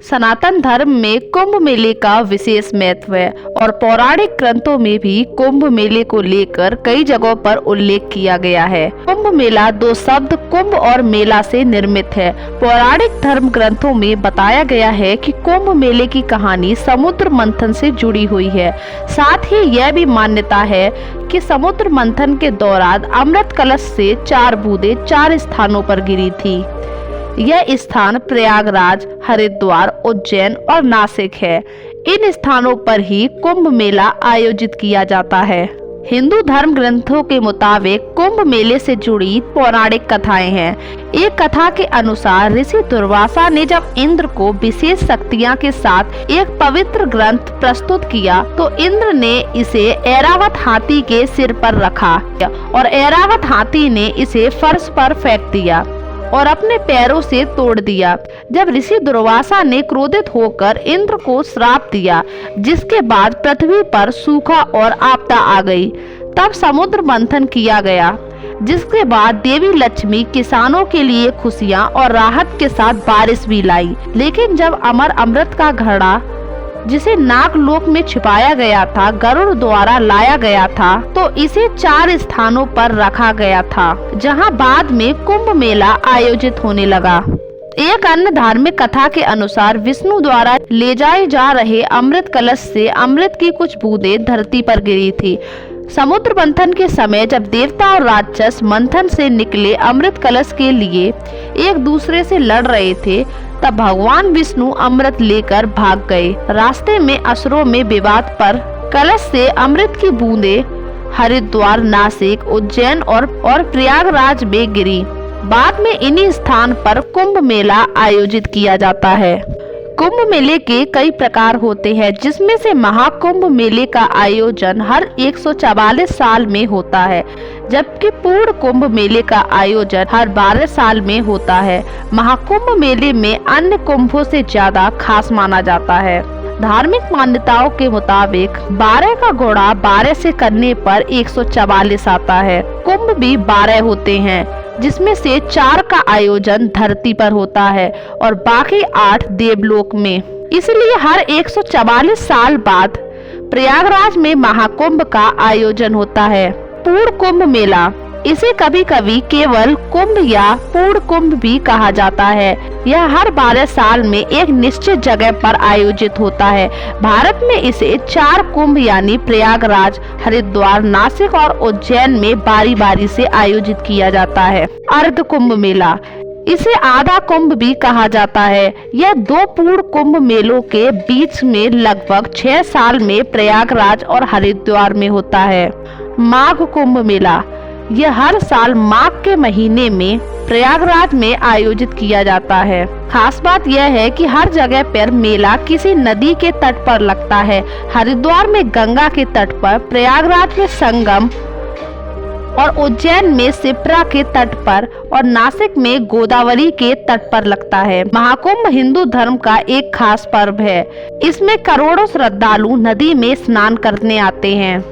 सनातन धर्म में कुंभ मेले का विशेष महत्व है और पौराणिक ग्रंथों में भी कुंभ मेले को लेकर कई जगहों पर उल्लेख किया गया है। कुंभ मेला दो शब्द कुंभ और मेला से निर्मित है। पौराणिक धर्म ग्रंथों में बताया गया है कि कुंभ मेले की कहानी समुद्र मंथन से जुड़ी हुई है। साथ ही यह भी मान्यता है कि समुद्र मंथन के दौरान अमृत कलश से 4 बूंदें 4 स्थानों पर गिरी थी। यह स्थान प्रयागराज, हरिद्वार, उज्जैन और नासिक है। इन स्थानों पर ही कुंभ मेला आयोजित किया जाता है। हिंदू धर्म ग्रंथों के मुताबिक कुंभ मेले से जुड़ी पौराणिक कथाएं हैं। एक कथा के अनुसार ऋषि दुर्वासा ने जब इंद्र को विशेष शक्तियां के साथ एक पवित्र ग्रंथ प्रस्तुत किया तो इंद्र ने इसे ऐरावत हाथी के सिर पर रखा और ऐरावत हाथी ने इसे फर्श पर फेंक दिया और अपने पैरों से तोड़ दिया। जब ऋषि दुर्वासा ने क्रोधित होकर इंद्र को श्राप दिया, जिसके बाद पृथ्वी पर सूखा और आपदा आ गई। तब समुद्र मंथन किया गया, जिसके बाद देवी लक्ष्मी किसानों के लिए खुशियां और राहत के साथ बारिश भी लाई। लेकिन जब अमर अमृत का घड़ा, जिसे नागलोक में छिपाया गया था, गरुड़ द्वारा लाया गया था, तो इसे 4 स्थानों पर रखा गया था, जहां बाद में कुंभ मेला आयोजित होने लगा। एक अन्य धार्मिक कथा के अनुसार विष्णु द्वारा ले जाए जा रहे अमृत कलश से अमृत की कुछ बूंदें धरती पर गिरी थी। समुद्र मंथन के समय जब देवता और राक्षस मंथन से निकले अमृत कलश के लिए एक दूसरे से लड़ रहे थे, तब भगवान विष्णु अमृत लेकर भाग गए। रास्ते में असुरों में विवाद पर कलश से अमृत की बूंदें हरिद्वार, नासिक, उज्जैन और प्रयागराज में गिरी। बाद में इन्हीं स्थान पर कुंभ मेला आयोजित किया जाता है। कुंभ मेले के कई प्रकार होते हैं, जिसमें से महाकुंभ मेले का आयोजन हर 144 साल में होता है, जबकि पूर्ण कुंभ मेले का आयोजन हर 12 साल में होता है। महाकुंभ मेले में अन्य कुंभों से ज्यादा खास माना जाता है। धार्मिक मान्यताओं के मुताबिक 12 का गुणा 12 से करने पर 144 आता है। कुंभ भी 12 होते हैं, जिसमें से 4 का आयोजन धरती पर होता है और बाकी 8 देवलोक में। इसलिए हर 144 साल बाद प्रयागराज में महाकुंभ का आयोजन होता है। पूर्ण कुंभ मेला, इसे कभी कभी केवल कुंभ या पूर्ण कुंभ भी कहा जाता है। यह हर 12 साल में एक निश्चित जगह पर आयोजित होता है। भारत में इसे 4 कुंभ यानी प्रयागराज, हरिद्वार, नासिक और उज्जैन में बारी बारी से आयोजित किया जाता है। अर्ध कुंभ मेला, इसे आधा कुंभ भी कहा जाता है। यह 2 पूर्ण कुंभ मेलों के बीच में लगभग 6 साल में प्रयागराज और हरिद्वार में होता है। माघ कुंभ मेला, यह हर साल माघ के महीने में प्रयागराज में आयोजित किया जाता है। खास बात यह है कि हर जगह पर मेला किसी नदी के तट पर लगता है। हरिद्वार में गंगा के तट पर, प्रयागराज में संगम और उज्जैन में शिप्रा के तट पर और नासिक में गोदावरी के तट पर लगता है। महाकुंभ हिंदू धर्म का एक खास पर्व है। इसमें करोड़ों श्रद्धालु नदी में स्नान करने आते हैं।